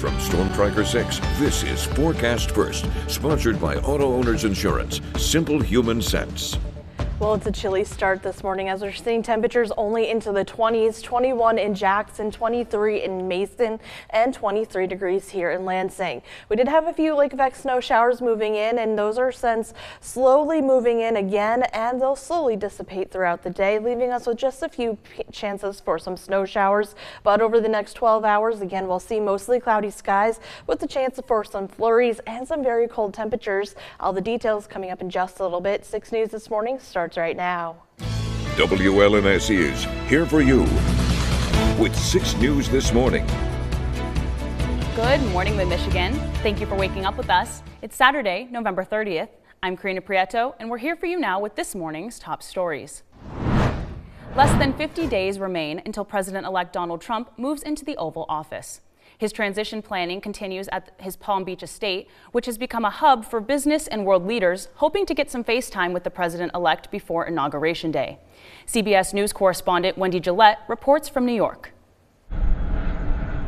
From Storm Tracker 6, this is Forecast First, sponsored by Auto Owners Insurance. Simple human sense. Well, it's a chilly start this morning as we're seeing temperatures only into the 20s, 21 in Jackson, 23 in Mason, and 23 degrees here in Lansing. We did have a few lake effect snow showers moving in, and those are since slowly moving in again, and they'll slowly dissipate throughout the day, leaving us with just a few chances for some snow showers. But over the next 12 hours, again, we'll see mostly cloudy skies with the chance for some flurries and some very cold temperatures. All the details coming up in just a little bit. 6 News this morning starts right now. WLNS is here for you with 6 News this morning. Good morning, Mid-Michigan. Thank you for waking up with us. It's Saturday, November 30th. I'm Karina Prieto, and we're here for you now with this morning's top stories. Less than 50 days remain until President-elect Donald Trump moves into the Oval Office. His transition planning continues at his Palm Beach estate, which has become a hub for business and world leaders hoping to get some face time with the president-elect before Inauguration Day. CBS News correspondent Wendy Gillette reports from New York.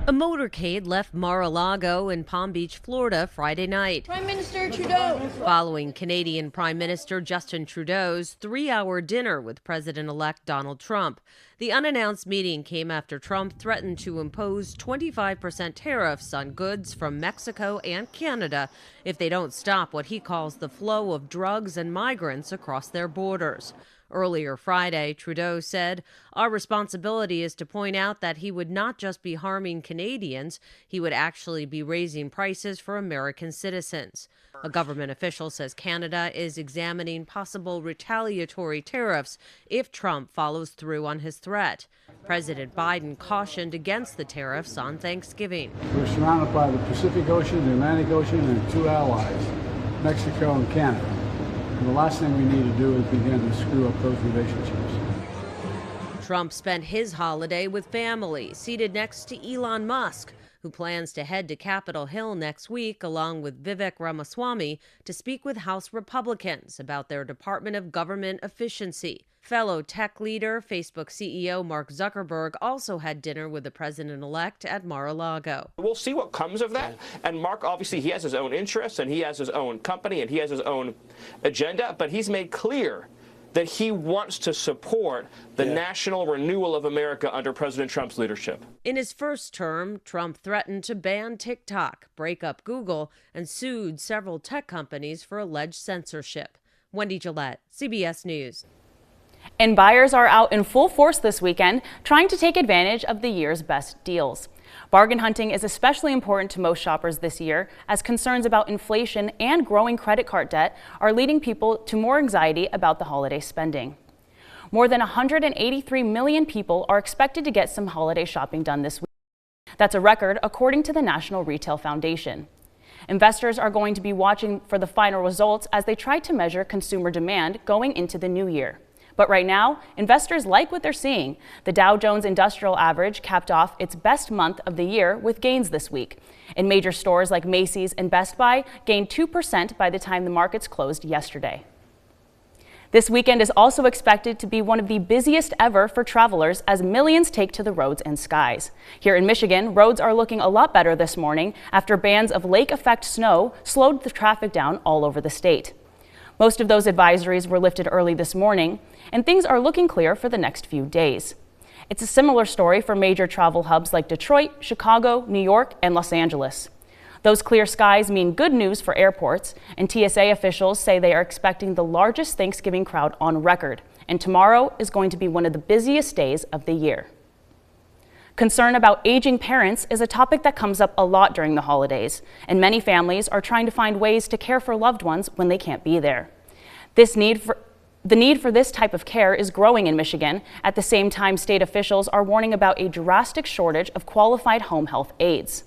A motorcade left Mar-a-Lago in Palm Beach, Florida, Friday night. Prime Minister Trudeau. Following Canadian Prime Minister Justin Trudeau's 3-hour dinner with President-elect Donald Trump. The unannounced meeting came after Trump threatened to impose 25% tariffs on goods from Mexico and Canada if they don't stop what he calls the flow of drugs and migrants across their borders. Earlier Friday, Trudeau said, "Our responsibility is to point out that he would not just be harming Canadians, he would actually be raising prices for American citizens." A government official says Canada is examining possible retaliatory tariffs if Trump follows through on his threat. President Biden cautioned against the tariffs on Thanksgiving. We're surrounded by the Pacific Ocean, the Atlantic Ocean, and 2 allies, Mexico and Canada. And the last thing we need to do is begin to screw up those relationships. Trump spent his holiday with family, seated next to Elon Musk, who plans to head to Capitol Hill next week along with Vivek Ramaswamy to speak with House Republicans about their Department of Government efficiency. Fellow tech leader, Facebook CEO Mark Zuckerberg also had dinner with the president-elect at Mar-a-Lago. We'll see what comes of that. And Mark, obviously, he has his own interests and he has his own company and he has his own agenda, but he's made clear that he wants to support the national renewal of America under President Trump's leadership. In his first term, Trump threatened to ban TikTok, break up Google, and sued several tech companies for alleged censorship. Wendy Gillette, CBS News. And buyers are out in full force this weekend, trying to take advantage of the year's best deals. Bargain hunting is especially important to most shoppers this year, as concerns about inflation and growing credit card debt are leading people to more anxiety about the holiday spending. More than 183 million people are expected to get some holiday shopping done this week. That's a record according to the National Retail Foundation. Investors are going to be watching for the final results as they try to measure consumer demand going into the new year. But right now, investors like what they're seeing. The Dow Jones Industrial Average capped off its best month of the year with gains this week. And major stores like Macy's and Best Buy gained 2% by the time the markets closed yesterday. This weekend is also expected to be one of the busiest ever for travelers as millions take to the roads and skies. Here in Michigan, roads are looking a lot better this morning after bands of lake effect snow slowed the traffic down all over the state. Most of those advisories were lifted early this morning, and things are looking clear for the next few days. It's a similar story for major travel hubs like Detroit, Chicago, New York, and Los Angeles. Those clear skies mean good news for airports, and TSA officials say they are expecting the largest Thanksgiving crowd on record, and tomorrow is going to be one of the busiest days of the year. Concern about aging parents is a topic that comes up a lot during the holidays, and many families are trying to find ways to care for loved ones when they can't be there. The need for this type of care is growing in Michigan. At the same time, state officials are warning about a drastic shortage of qualified home health aides.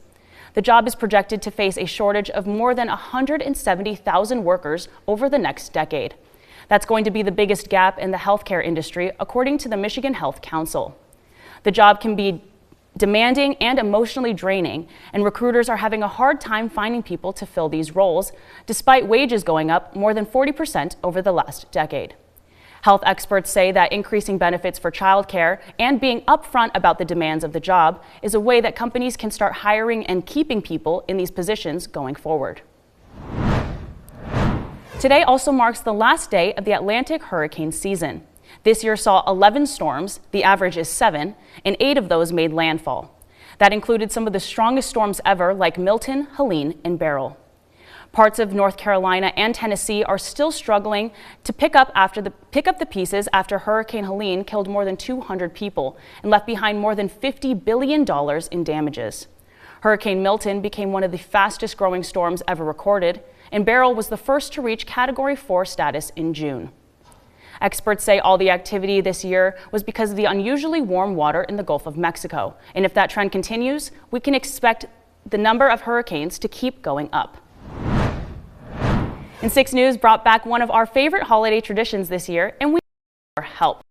The job is projected to face a shortage of more than 170,000 workers over the next decade. That's going to be the biggest gap in the healthcare industry, according to the Michigan Health Council. The job can be demanding and emotionally draining, and recruiters are having a hard time finding people to fill these roles, despite wages going up more than 40% over the last decade. Health experts say that increasing benefits for childcare and being upfront about the demands of the job is a way that companies can start hiring and keeping people in these positions going forward. Today also marks the last day of the Atlantic hurricane season. This year saw 11 storms, the average is 7, and 8 of those made landfall. That included some of the strongest storms ever, like Milton, Helene, and Beryl. Parts of North Carolina and Tennessee are still struggling to pick up the pieces after Hurricane Helene killed more than 200 people and left behind more than $50 billion in damages. Hurricane Milton became one of the fastest growing storms ever recorded, and Beryl was the first to reach Category 4 status in June. Experts say all the activity this year was because of the unusually warm water in the Gulf of Mexico. And if that trend continues, we can expect the number of hurricanes to keep going up. And 6 News brought back one of our favorite holiday traditions this year, and we need your help.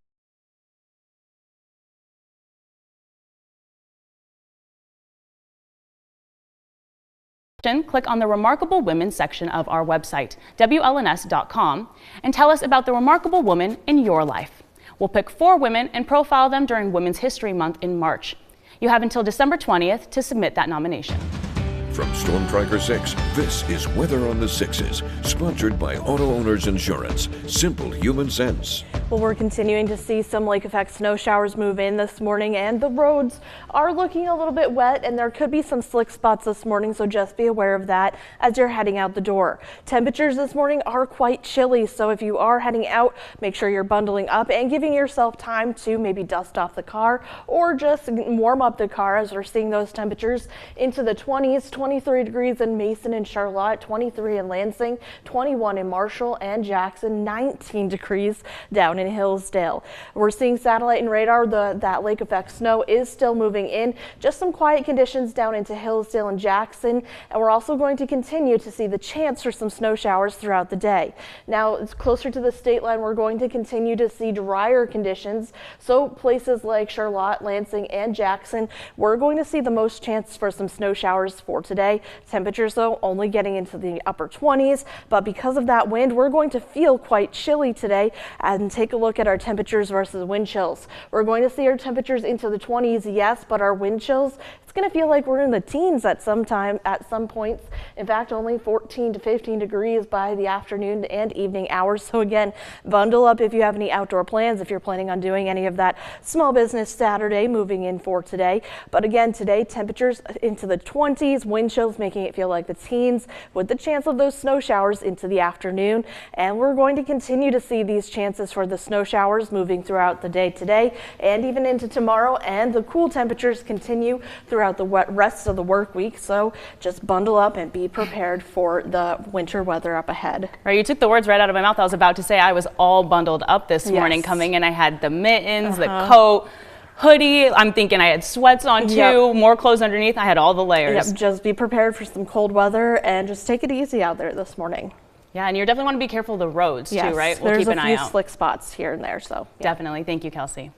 Click on the Remarkable Women section of our website, WLNS.com, and tell us about the remarkable woman in your life. We'll pick 4 women and profile them during Women's History Month in March. You have until December 20th to submit that nomination. From Storm Tracker 6, this is Weather on the Sixes, sponsored by Auto Owners Insurance. Simple human sense. Well, we're continuing to see some lake effect snow showers move in this morning, and the roads are looking a little bit wet, and there could be some slick spots this morning, so just be aware of that as you're heading out the door. Temperatures this morning are quite chilly, so if you are heading out, make sure you're bundling up and giving yourself time to maybe dust off the car or just warm up the car, as we're seeing those temperatures into the 20s, 23 degrees in Mason and Charlotte, 23 in Lansing, 21 in Marshall and Jackson, 19 degrees down in Hillsdale. We're seeing satellite and radar. That lake effect snow is still moving in. Just some quiet conditions down into Hillsdale and Jackson, and we're also going to continue to see the chance for some snow showers throughout the day. Now, it's closer to the state line. We're going to continue to see drier conditions. So places like Charlotte, Lansing, and Jackson, we're going to see the most chance for some snow showers for today. Temperatures, though, only getting into the upper 20s, but because of that wind, we're going to feel quite chilly today. And take a look at our temperatures versus wind chills. We're going to see our temperatures into the 20s, yes, but our wind chills, it's going to feel like we're in the teens at some points. In fact, only 14 to 15 degrees by the afternoon and evening hours. So again, bundle up if you have any outdoor plans, if you're planning on doing any of that Small Business Saturday moving in for today. But again, today, temperatures into the 20s, wind chills making it feel like the teens, with the chance of those snow showers into the afternoon. And we're going to continue to see these chances for the snow showers moving throughout the day today and even into tomorrow, and the cool temperatures continue throughout the rest of the work week. So just bundle up and be prepared for the winter weather up ahead. Right, you took the words right out of my mouth. I was about to say I was all bundled up this morning coming in. I had the mittens, the coat, hoodie. I'm thinking I had sweats on too, more clothes underneath. I had all the layers. Yep, just be prepared for some cold weather and just take it easy out there this morning. Yeah, and you definitely want to be careful of the roads too, right? We'll There's keep an eye out. There's a few slick spots here and there, so. Definitely. Thank you, Kelsey.